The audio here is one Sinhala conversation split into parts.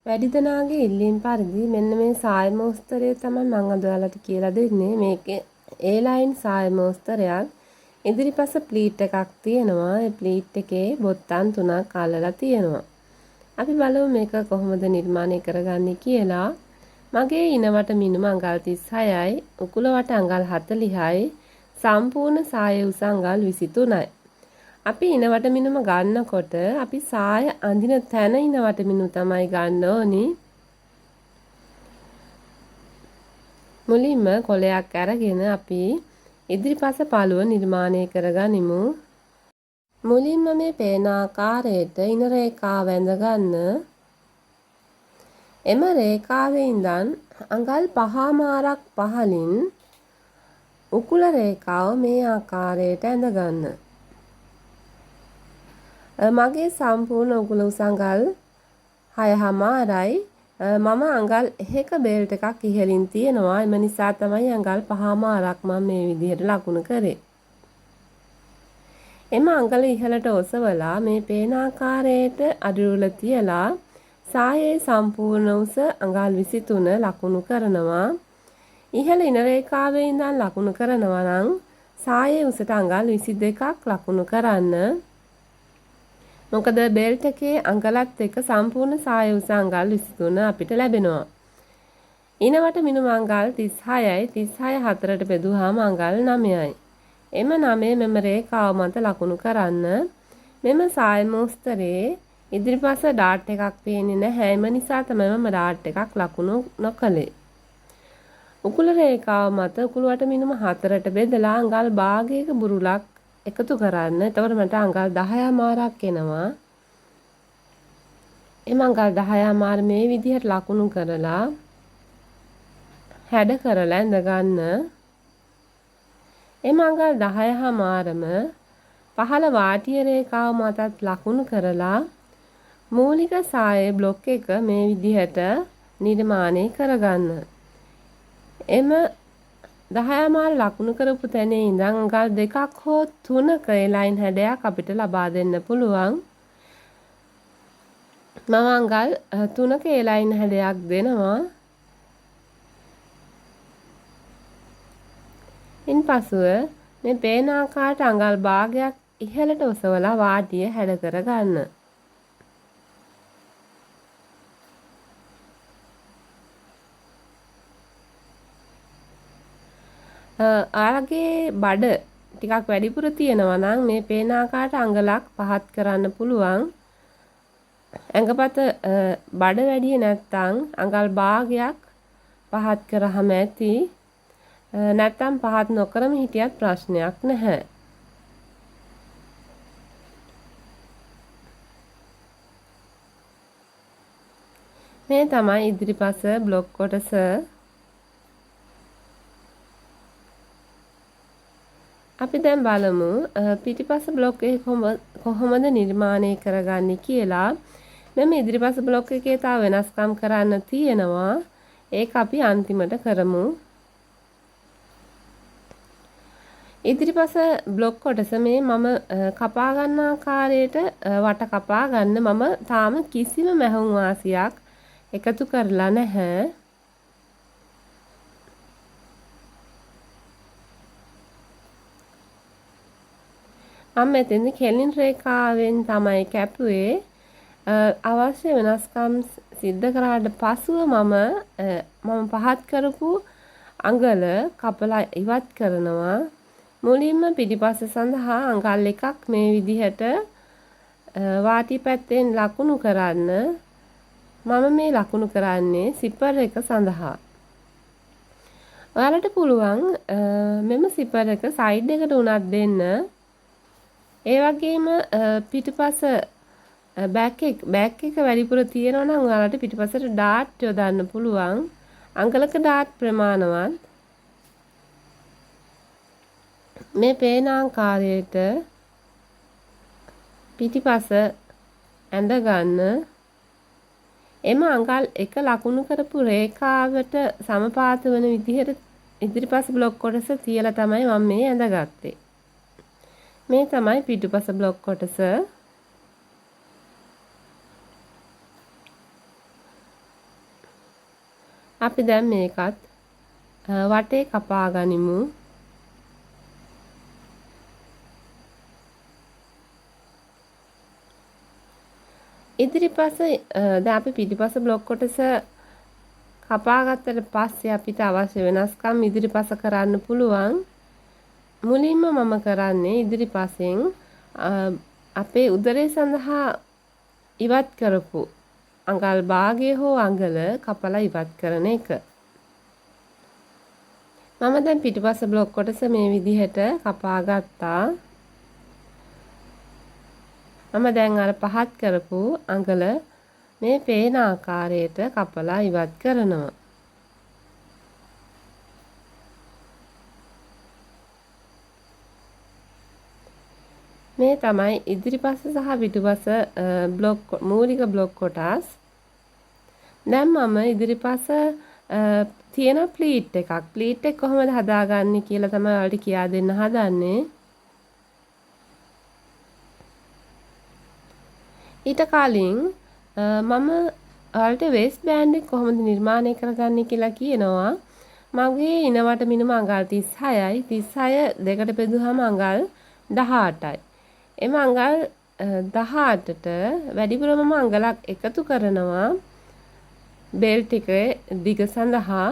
වැඩි දෙනාගේ ඉල්ලීම් පරිදි මෙන්න මේ සාය මෝස්තරය තමයි මම අද ඔයාලට කියලා දෙන්නේ. මේකේ A-line සාය මෝස්තරයක්. ඉදිරිපස ප්ලීට් එකක් තියෙනවා. ඒ ප්ලීට් එකේ බොත්තම් 3ක් අල්ලලා තියෙනවා. අපි බලමු මේක කොහොමද නිර්මාණය කරගන්නේ කියලා. මගේ ඉනවට මිනුම අඟල් 36යි, උකුල වට අඟල් 40යි, සම්පූර්ණ සාය උස අඟල් 23යි. අපි ඉනවට මිනුම ගන්නකොට අපි සාය අඳින තැන ඉනවට මිනුම තමයි ගන්න ඕනි. මුලින්ම කොලයක් අරගෙන අපි ඉදිරිපස පළුව නිර්මාණය කරගනිමු. මුලින්ම මේ පේන ආකාරයට ඉන රේඛාව ඇඳ ගන්න. එම රේඛාවේ ඉඳන් අඟල් 5මාරක් පහළින් උකුල රේඛාව මේ ආකාරයට ඇඳ ගන්න. මගේ සම්පූර්ණ උකුල උස අඟල් 6මාරයි. මම අඟල් 1ක බෙල්ට් එකක් ඉහළින් තියනවා. එම නිසා තමයි අඟල් 5මාරක් මම මේ විදිහට ලකුණු කරේ. එම අඟල ඉහළට ඔසවලා මේ පේන ආකාරයට අඩිරුල තියලා සායේ සම්පූර්ණ උස අඟල් 23 ලකුණු කරනවා. ඉහළ ඉන රේඛාවේ ඉඳන් ලකුණු කරනවා නම් සායේ උසට අඟල් 22ක් ලකුණු කරන්න. මොකද බෙල්ට් එකේ අඟලත් එක්ක සම්පූර්ණ සාය උස අඟල් 23 අපිට ලැබෙනවා. ඉනවට මිනුම අඟල් 36යි. 36 හතරට බෙදුවාම අඟල් 9යි. එම 9 මෙම රේඛාව මත ලකුණු කරන්න. මෙම සාය මෝස්තරේ ඉදිරිපස ඩාට් එකක් පේන්නේ නැහැ. එම නිසා තමයි මම ඩාට් එකක් ලකුණු නොකළේ. උකුල රේඛාව මත උකුලට මිනුම 4ට බෙදලා අඟල් භාගයක බුරුලක් එකතු කරන්න. එතකොට මට අඟල් 10මාරක් එනවා. එම අඟල් 10මාර මේ විදිහට ලකුණු කරලා හැඩ කරලා ඇඳ ගන්න. එම අඟල් 10මාරම පහළ වාටිය රේඛාව මතත් ලකුණු කරලා මූලික සායේ බ්ලොක් එක මේ විදිහට නිර්මාණය කරගන්න. එම 10මාර ලකුණු කරපු තැනේ ඉඳන් අඟල් 2ක් හෝ 3ක ලයින් හැඩයක් අපිට ලබා දෙන්න පුළුවන්. මම අඟල් 3ක ලයින් හැඩයක් දෙනවා. ඉන්පසුව මේ පේන ආකාරයට අඟල් භාගයක් ඉහළට ඔසවලා වාටිය හැඩ කරගන්න. ආගේ බඩ ටිකක් වැඩිපුර තියෙනවා නම් මේ පේන ආකාරයට අඟලක් පහත් කරන්න පුළුවන්. ඇඟපත බඩ වැඩි නැත්නම් අඟල් භාගයක් පහත් කරාම ඇති. නැත්නම් පහත් නොකරම හිටියත් ප්‍රශ්නයක් නැහැ. මේ තමයි ඉදිරිපස බ්ලොක් කොටස. අපි දැන් බලමු පිටිපස බ්ලොක් එක කොහොමද නිර්මාණය කරගන්නේ කියලා. මෙන්න ඉදිරිපස බ්ලොක් එකේ තව වෙනස්කම් කරන්න තියෙනවා. ඒක අපි අන්තිමට කරමු. ඉදිරිපස බ්ලොක් කොටස මේ මම කපා ගන්න ආකාරයට වට කපා ගන්න. මම තාම කිසිම මැහුම් වාසියක් එකතු කරලා නැහැ. මම මෙතෙන්දි කෙලින් රේඛාවෙන් තමයි කැපුවේ. අවශ්‍ය වෙනස්කම් සිද්ධ කරාට පසුව මම පහත් කරපු අඟල කපලා ඉවත් කරනවා. මුලින්ම පිටිපස්ස සඳහා අඟල් එකක් මේ විදිහට වාටි පැත්තෙන් ලකුණු කරන්න. මම මේ ලකුණු කරන්නේ සිපර් එක සඳහා. ඔයාලට පුළුවන් මෙම සිපර් එක සයිඩ් එකට උනත් දෙන්න. ඒ වගේම පිටිපස බෑක් එක වැඩිපුර තියෙනවා නම් ඔයාලට පිටිපසට ඩාට් යොදන්න පුළුවන්. අඟලක ඩාට් ප්‍රමාණවත්. මේ පේන ආකාරයට පිටිපස ඇඳ ගන්න. එම අඟල් එක ලකුණු කරපු රේඛාවට සමපාත වන විදිහට ඉදිරිපස බ්ලොක් කොටස තියලා තමයි මම මේ ඇඳගත්තේ. මේ තමයි පිටුපස බ්ලොක් කොටස. අපි දැන් මේකත් වටේ කපා ගනිමු. ඉදිරිපස දැන් අපි පිටිපස බ්ලොක් කොටස කපා ගත්තට පස්සේ අපිට අවශ්‍ය වෙනස්කම් ඉදිරිපස කරන්න පුළුවන්. මුලින්ම මම කරන්නේ ඉදිරිපසෙන් අපේ උදරය සඳහා ඉවත් කරපු අඟල් භාගය හෝ අඟල කපලා ඉවත් කරන එක. මම දැන් පිටිපස බ්ලොක් කොටස මේ විදිහට කපා ගත්තා. මම දැන් අර පහත් කරපු අඟල මේ පේන ආකාරයට කපලා ඉවත් කරනවා. මේ තමයි ඉදිරිපස සහ පිටුපස මූලික බ්ලොක් කොටස්. දැන් මම ඉදිරිපස තියෙන ප්ලීට් එකක්. ප්ලීට් එක කොහොමද හදාගන්නේ කියලා තමයි ඔයාලට කියා දෙන්න හදන්නේ. ඊට කලින් මම ඔයාලට වේස්ට් බෑන්ඩ් එක කොහොමද නිර්මාණය කරගන්නේ කියලා කියනවා. මගේ ඉනවට මිනුම අඟල් 36යි. 36 දෙකට බෙදුවම අඟල් 18යි. එම අඟල් 18ට වැඩිපුරම අඟලක් එකතු කරනවා බෙල්ට් එකේ දිග සඳහා.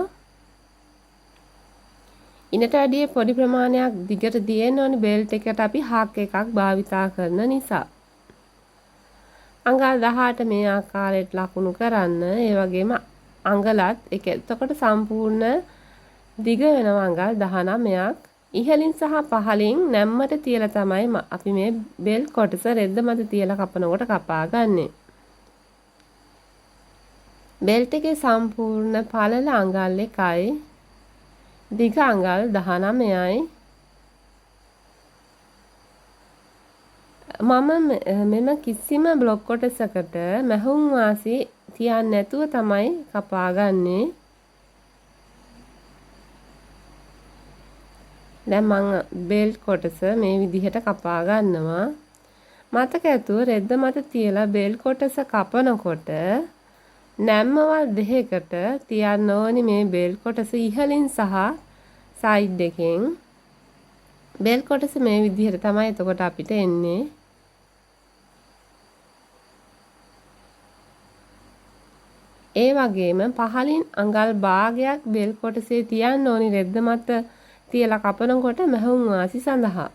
ඉනට වැඩිය පොඩි ප්‍රමාණයක් දිගට දියෙන්න ඕනි බෙල්ට් එකට අපි හාක් එකක් භාවිතා කරන නිසා. අඟල් 18 මේ ආකාරයට ලකුණු කරන්න. ඒ වගේම අඟලත් එතකොට සම්පූර්ණ දිග වෙනවා අඟල් 19ක්. ඉහළින් සහ පහළින් නැම්මට තියලා තමයි අපි මේ බෙල් කොටස රෙද්ද මත තියලා කපනකොට කපා ගන්නෙ. බෙල්ට් එකේ සම්පූර්ණ පළල අඟල් 1යි. දිග අඟල් 19යි. මම මෙම කිසිම බ්ලොක් කොටසකට මැහුම් වාසි තියන්නේ නැතුව තමයි කපා ගන්නෙ. දැන් මම බෙල්ට් කොටස මේ විදිහට කපා ගන්නවා. මතක ඇතුව රෙද්ද මත තියලා බෙල්ට් කොටස කපනකොට නැම්මවල් දෙකකට තියන්න ඕනි මේ බෙල්ට් කොටස ඉහළින් සහ සයිඩ් එකෙන්. බෙල්ට් කොටස මේ විදිහට තමයි එතකොට අපිට එන්නේ. ඒ වගේම පහළින් අඟල් භාගයක් බෙල්ට් කොටසේ තියන්න ඕනි රෙද්ද මත තියලා කපනකොට මැහුම් වාසි සඳහා.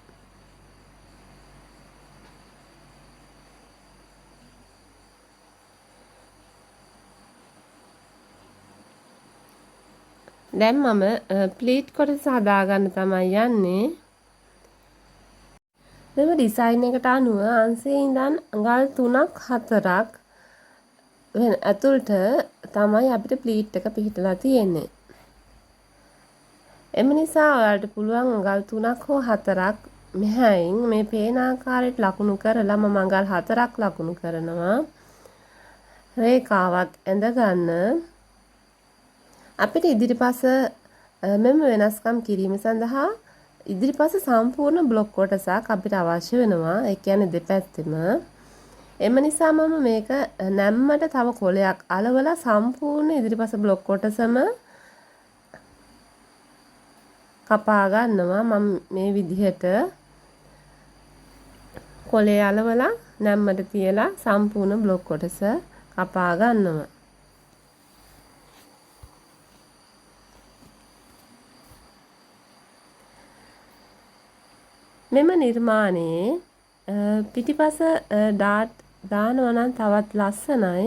දැන් මම ප්ලීට් කොටස හදාගන්න තමයි යන්නේ. මෙම ඩිසයින් එකට අනුව අංශයේ ඉඳන් අඟල් 3ක් 4ක් ඇතුළට තමයි අපිට ප්ලීට් එක පිහිටලා තියෙන්නේ. එම නිසා ඔයාලට පුළුවන් අඟල් 3ක් හෝ 4ක් මෙහායින් මේ පේන ආකාරයට ලකුණු කරලා මම අඟල් 4ක් ලකුණු කරනවා. රේඛාවක් ඇඳ ගන්න. අපිට ඉදිරිපස මෙම වෙනස්කම් කිරීම සඳහා ඉදිරිපස සම්පූර්ණ බ්ලොක් කොටසක් අපිට අවශ්‍ය වෙනවා. ඒ කියන්නේ දෙපැත්තෙම. එම නිසා මම මේක නැම්මට තව කොලයක් අලවලා සම්පූර්ණ ඉදිරිපස බ්ලොක් කොටසම කපා ගන්නවා. මම මේ විදිහට කොලේ අලවලා නැම්මට තියලා සම්පූර්ණ බ්ලොක් කොටස කපා ගන්නවා. මෙම නිර්මාණයේ පිටිපස ඩාට් දානවා නම් තවත් ලස්සනයි.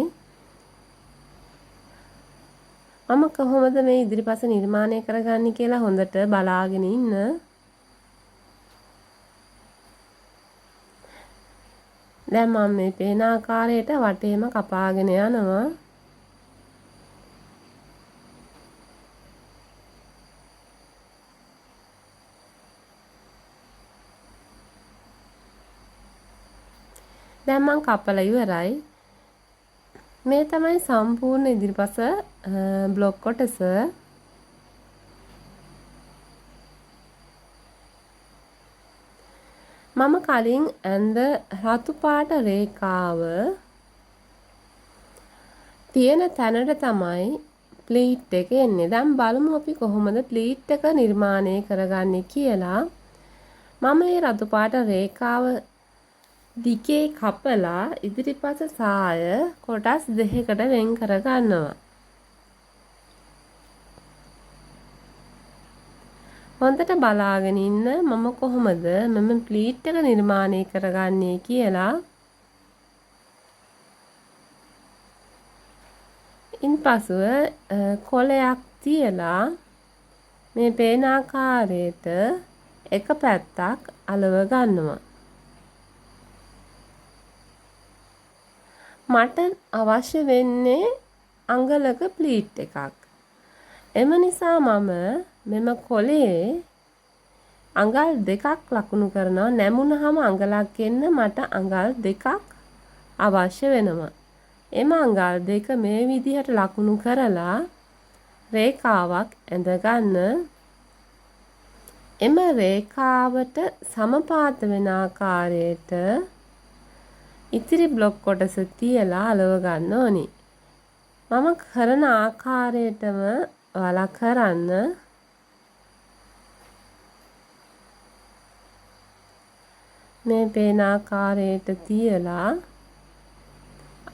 මම කොහොමද මේ ඉදිරිපස නිර්මාණය කරගන්නේ කියලා හොඳට බලාගෙන ඉන්න. දැන් මම මේ පේන ආකාරයට වටේම කපාගෙන යනවා. දැන් මම කපලා ඉවරයි. මේ තමයි සම්පූර්ණ ඉදිරිපස බ්ලොක් කොටස. මම කලින් ඇඳ රතු පාට රේඛාව තියෙන තැනට තමයි ප්ලීට් එක එන්නේ. දැන් බලමු අපි කොහොමද ප්ලීට් එක නිර්මාණය කරගන්නේ කියලා. මම මේ රතු පාට රේඛාව දිගේ කපලා ඉදිරිපස සාය කොටස් දෙකකට වෙන් කර ගන්නවා. හොඳට බලාගෙන ඉන්න මම කොහොමද මම ප්ලීට් එක නිර්මාණය කරගන්නේ කියලා. ඉන්පසුව කොලයක් තියලා මේ පේන ආකාරයට එක පැත්තක් අලව ගන්නවා. මට අවශ්‍ය වෙන්නේ අඟලක ප්ලීට් එකක්. එම නිසා මම මෙම කොලේ අඟල් දෙකක් ලකුණු කරනවා. නැමුණාම අඟලක් එන්න මට අඟල් දෙකක් අවශ්‍ය වෙනවා. එම අඟල් දෙක මේ විදිහට ලකුණු කරලා රේඛාවක් ඇඳ ගන්න. එම රේඛාවට සමපාත වෙන ආකාරයට ඉතිරි බ්ලොක් කොටස තියලා අලව ගන්න ඕනි. මම කරන ආකාරයටම ඔයාලා කරන්න. මේ පේන ආකාරයට තියලා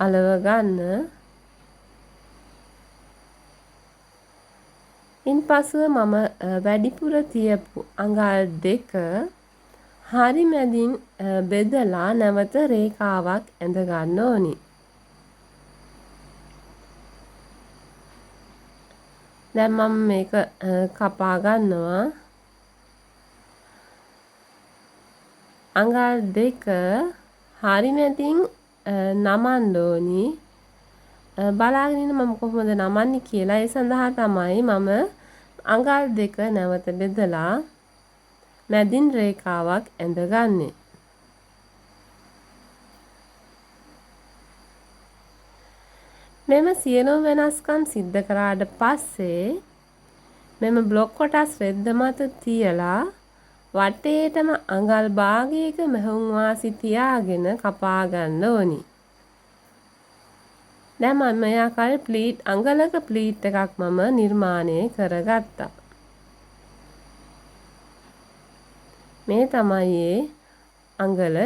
අලව ගන්න. ඉන්පසුව මම වැඩිපුර තියපු අඟල් දෙක හරි මැදින් බෙදලා නැවත රේඛාවක් ඇඳ ගන්න ඕනි. දැන් මම මේක කපා ගන්නවා. අඟල් දෙක හරි මැදින් නමන්න ඕනි. බලාගෙන ඉන්න මම කොහොමද නමන්නේ කියලා. ඒ සඳහා තමයි මම අඟල් දෙක නැවත බෙදලා මැදින් රේඛාවක් ඇඳගන්නේ. මෙම සියලුම වෙනස්කම් සිද්ධ කරාට පස්සේ මෙම බ්ලොක් කොටස් රෙද්ද මත තියලා වටේටම අඟල් භාගයක මෙහුම් වාසි තියාගෙන කපා ගන්න ඕනි. දැන් මම මේ ආකාරයේ ප්ලීට් අඟලක ප්ලීට් එකක් මම නිර්මාණය කරගත්තා. මේ තමයි අඟල.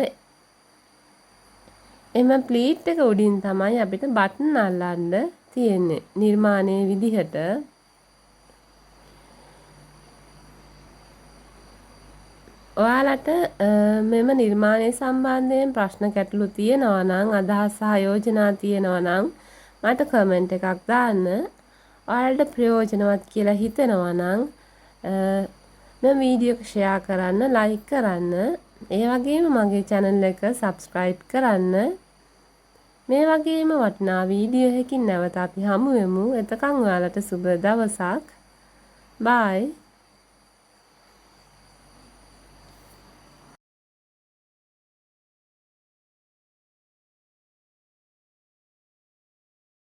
එම ප්ලීට් එක උඩින් තමයි අපිට බටන් අල්ලන්න තියෙන්නේ නිර්මාණයේ විදිහට. ඔයාලට මෙම නිර්මාණය සම්බන්ධයෙන් ප්‍රශ්න ගැටලු තියෙනවා නම් අදහස් සහ යෝජනා තියෙනවා නම් මට කමෙන්ට් එකක් දාන්න. ඔයාලට ප්‍රයෝජනවත් කියලා හිතෙනවා නම් මේ වීඩියෝ එක ෂෙයා කරන්න, ලයික් කරන්න. ඒ වගේම මගේ channel එක subscribe කරන්න. මේ වගේම වටිනා වීඩියෝ එකකින් නැවත අපි හමු වෙමු. එතකන් ඔයාලට සුබ දවසක්. bye.